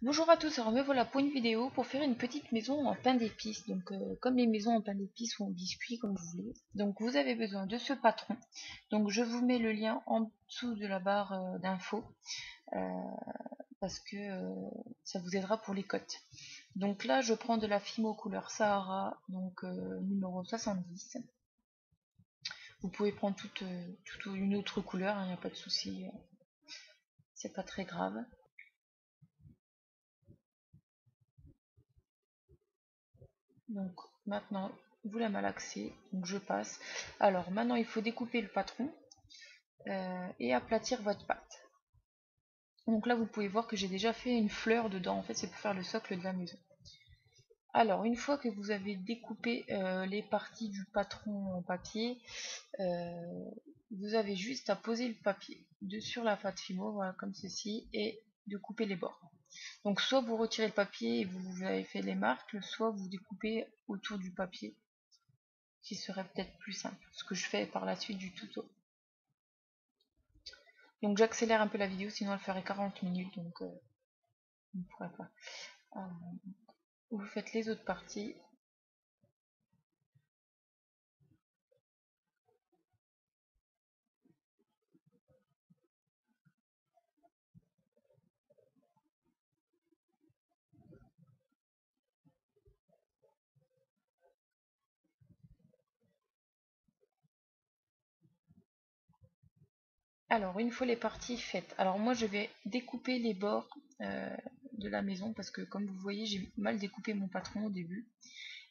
Bonjour à tous, alors me voilà pour une vidéo pour faire une petite maison en pain d'épices. Donc comme les maisons en pain d'épices ou en biscuit comme vous voulez. Donc vous avez besoin de ce patron. Donc je vous mets le lien en dessous de la barre d'infos euh, parce que ça vous aidera pour les cotes. Donc là je prends de la Fimo couleur Sahara, donc numéro 70. Vous pouvez prendre toute une autre couleur, il n'y a pas de souci, c'est pas très grave. Donc maintenant, vous la malaxez, donc je passe. Alors maintenant, il faut découper le patron et aplatir votre pâte. Donc là, vous pouvez voir que j'ai déjà fait une fleur dedans. En fait, c'est pour faire le socle de la maison. Alors, une fois que vous avez découpé les parties du patron en papier, vous avez juste à poser le papier sur la pâte Fimo, voilà, comme ceci, et de couper les bords. Donc soit vous retirez le papier et vous avez fait les marques, soit vous découpez autour du papier, qui serait peut-être plus simple, ce que je fais par la suite du tuto. Donc j'accélère un peu la vidéo, sinon elle ferait 40 minutes, donc on ne pourrait pas. Vous faites les autres parties. Alors une fois les parties faites, alors moi je vais découper les bords de la maison parce que comme vous voyez j'ai mal découpé mon patron au début.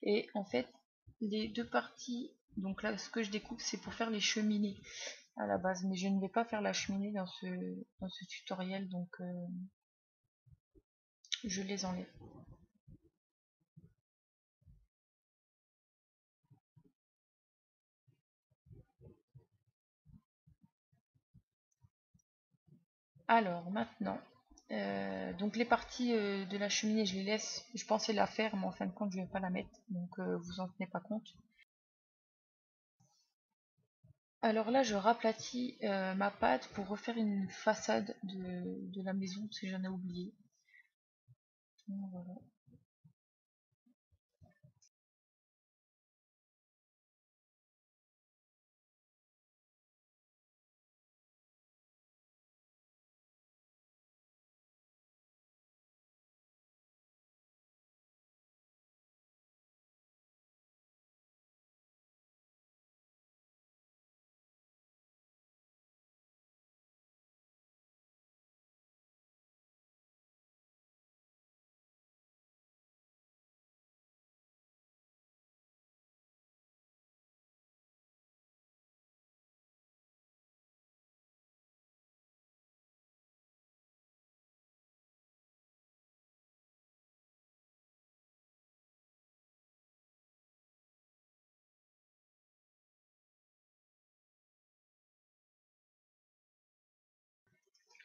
Et en fait les deux parties, donc là ce que je découpe c'est pour faire les cheminées à la base, mais je ne vais pas faire la cheminée dans ce tutoriel, donc je les enlève. Alors maintenant, donc les parties de la cheminée, je les laisse. Je pensais la faire, mais en fin de compte, je vais pas la mettre, donc vous en tenez pas compte. Alors là, je raplatis ma pâte pour refaire une façade de la maison, si j'en ai oublié. Voilà.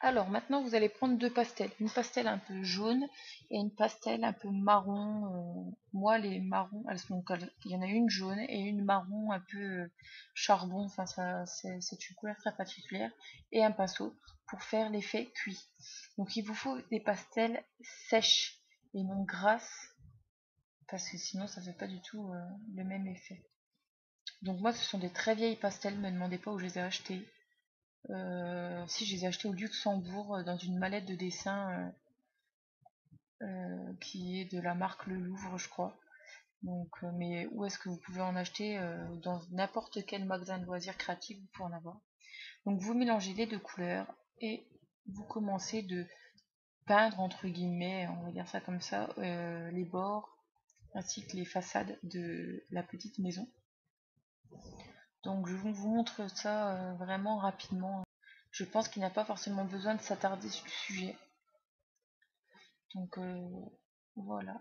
Alors maintenant, vous allez prendre deux pastels. Une pastel un peu jaune et une pastel un peu marron. Moi, les marrons, elles sont, il y en a une jaune et une marron un peu charbon. Enfin, c'est une couleur très particulière. Et un pinceau pour faire l'effet cuit. Donc, il vous faut des pastels sèches et non grasses parce que sinon, ça fait pas du tout le même effet. Donc, moi, ce sont des très vieilles pastels. Ne me demandez pas où je les ai achetés. Si, je les ai achetés au Luxembourg dans une mallette de dessin qui est de la marque Le Louvre, je crois. Donc, mais où est-ce que vous pouvez en acheter dans n'importe quel magasin de loisirs créatifs, vous pouvez en avoir. Donc, vous mélangez les deux couleurs et vous commencez de peindre, entre guillemets, on va dire ça comme ça, les bords ainsi que les façades de la petite maison. Donc, je vous montre ça vraiment rapidement. Je pense qu'il n'y a pas forcément besoin de s'attarder sur le sujet. Donc, voilà.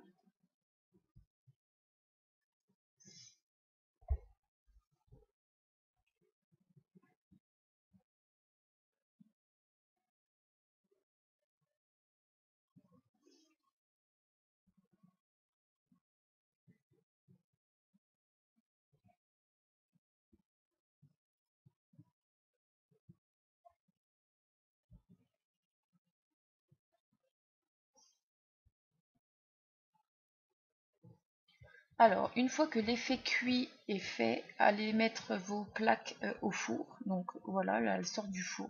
Alors, une fois que l'effet cuit est fait, allez mettre vos plaques au four. Donc voilà, là elles sortent du four,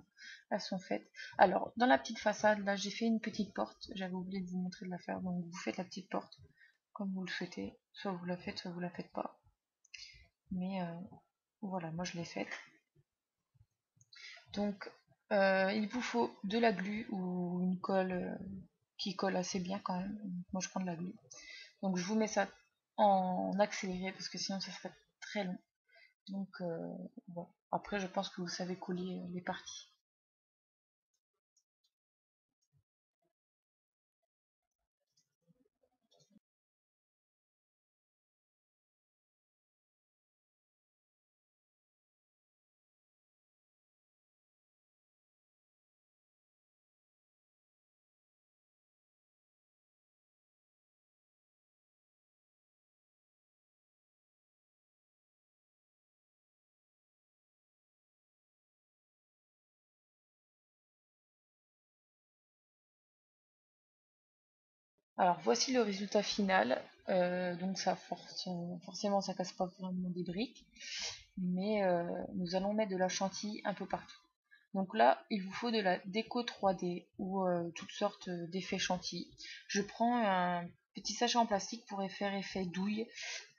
elles sont faites. Alors, dans la petite façade, là j'ai fait une petite porte, j'avais oublié de vous montrer de la faire, donc vous faites la petite porte comme vous le souhaitez. Soit vous la faites, soit vous la faites pas. Mais voilà, moi je l'ai faite. Donc, il vous faut de la glu ou une colle qui colle assez bien quand même. Moi je prends de la glu. Donc je vous mets ça en accéléré parce que sinon ça serait très long. Donc bon. Après je pense que vous savez coller les parties. Alors voici le résultat final. Donc ça forcément ça casse pas vraiment des briques, mais nous allons mettre de la chantilly un peu partout. Donc là, il vous faut de la déco 3D ou toutes sortes d'effets chantilly. Je prends un petit sachet en plastique pour faire effet douille.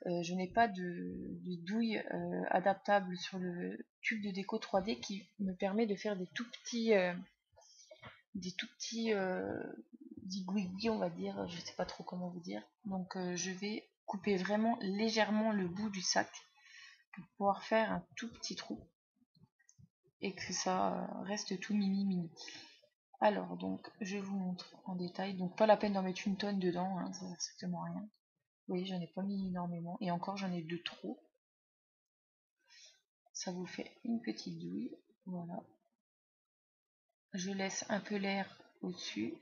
Je n'ai pas de douille adaptable sur le tube de déco 3D qui me permet de faire des tout petits zigouigouis, on va dire. Je sais pas trop comment vous dire. Donc je vais couper vraiment légèrement le bout du sac pour pouvoir faire un tout petit trou et que ça reste tout mini mini. Alors donc je vous montre en détail. Donc pas la peine d'en mettre une tonne dedans, hein, ça sert strictement à rien. Oui, j'en ai pas mis énormément et encore j'en ai de trop. Ça vous fait une petite douille. Voilà. Je laisse un peu l'air au-dessus.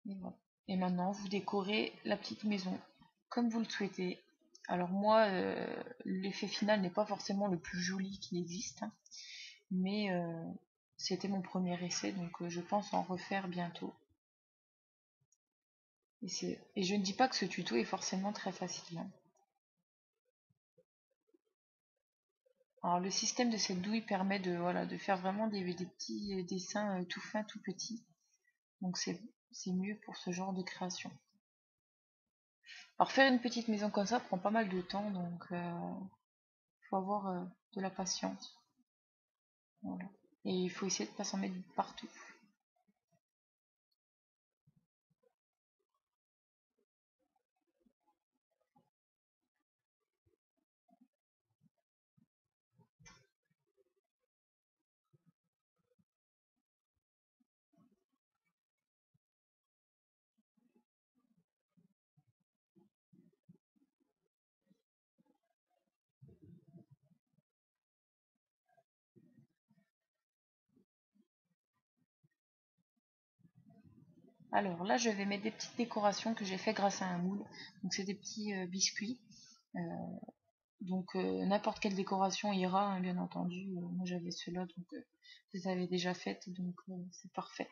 Et voilà. Et maintenant, vous décorez la petite maison comme vous le souhaitez. Alors moi, l'effet final n'est pas forcément le plus joli qui existe, hein, mais c'était mon premier essai, donc je pense en refaire bientôt. Et je ne dis pas que ce tuto est forcément très facile, hein. Alors le système de cette douille permet de, voilà, de faire vraiment des petits dessins tout fins, tout petits. Donc c'est mieux pour ce genre de création. Alors faire une petite maison comme ça prend pas mal de temps, donc faut avoir de la patience. Voilà. Et il faut essayer de pas s'en mettre partout. Alors là, je vais mettre des petites décorations que j'ai fait grâce à un moule. Donc c'est des petits biscuits. Euh, donc n'importe quelle décoration ira, hein, bien entendu. Moi j'avais ceux-là, donc je les avais déjà faites, donc c'est parfait.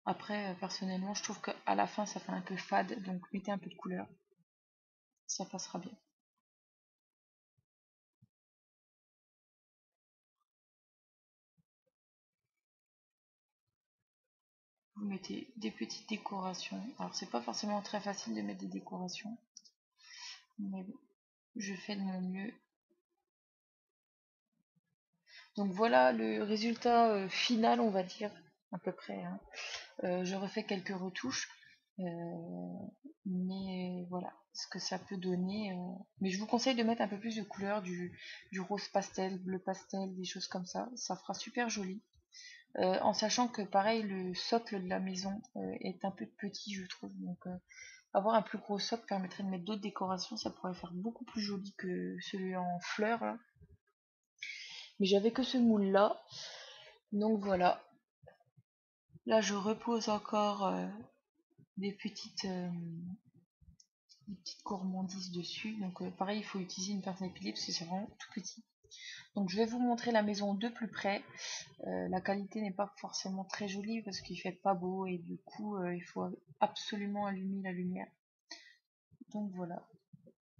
Après, personnellement, je trouve qu'à la fin, ça fait un peu fade, donc mettez un peu de couleur, ça passera bien. Vous mettez des petites décorations. Alors c'est pas forcément très facile de mettre des décorations, mais bon, je fais de mon mieux. Donc voilà le résultat final, on va dire, à peu près, hein. Je refais quelques retouches, mais voilà ce que ça peut donner. Mais je vous conseille de mettre un peu plus de couleurs, du rose pastel, bleu pastel, des choses comme ça fera super joli. En sachant que pareil, le socle de la maison est un peu petit, je trouve. Donc avoir un plus gros socle permettrait de mettre d'autres décorations, ça pourrait faire beaucoup plus joli que celui en fleurs là. Mais j'avais que ce moule là, donc voilà. Là je repose encore des petites gourmandises dessus. Donc pareil, il faut utiliser une pince à épiler parce que c'est vraiment tout petit. Donc je vais vous montrer la maison de plus près. La qualité n'est pas forcément très jolie parce qu'il fait pas beau et du coup il faut absolument allumer la lumière. Donc voilà.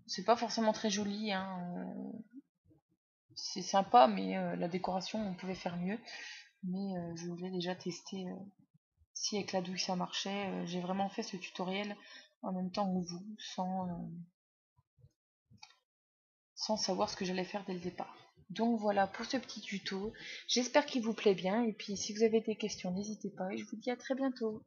C'est pas forcément très joli, hein, c'est sympa, mais la décoration, on pouvait faire mieux. Mais je voulais déjà tester si avec la douille ça marchait. J'ai vraiment fait ce tutoriel en même temps que vous, sans savoir ce que j'allais faire dès le départ. Donc voilà pour ce petit tuto. J'espère qu'il vous plaît bien. Et puis si vous avez des questions, n'hésitez pas. Et je vous dis à très bientôt.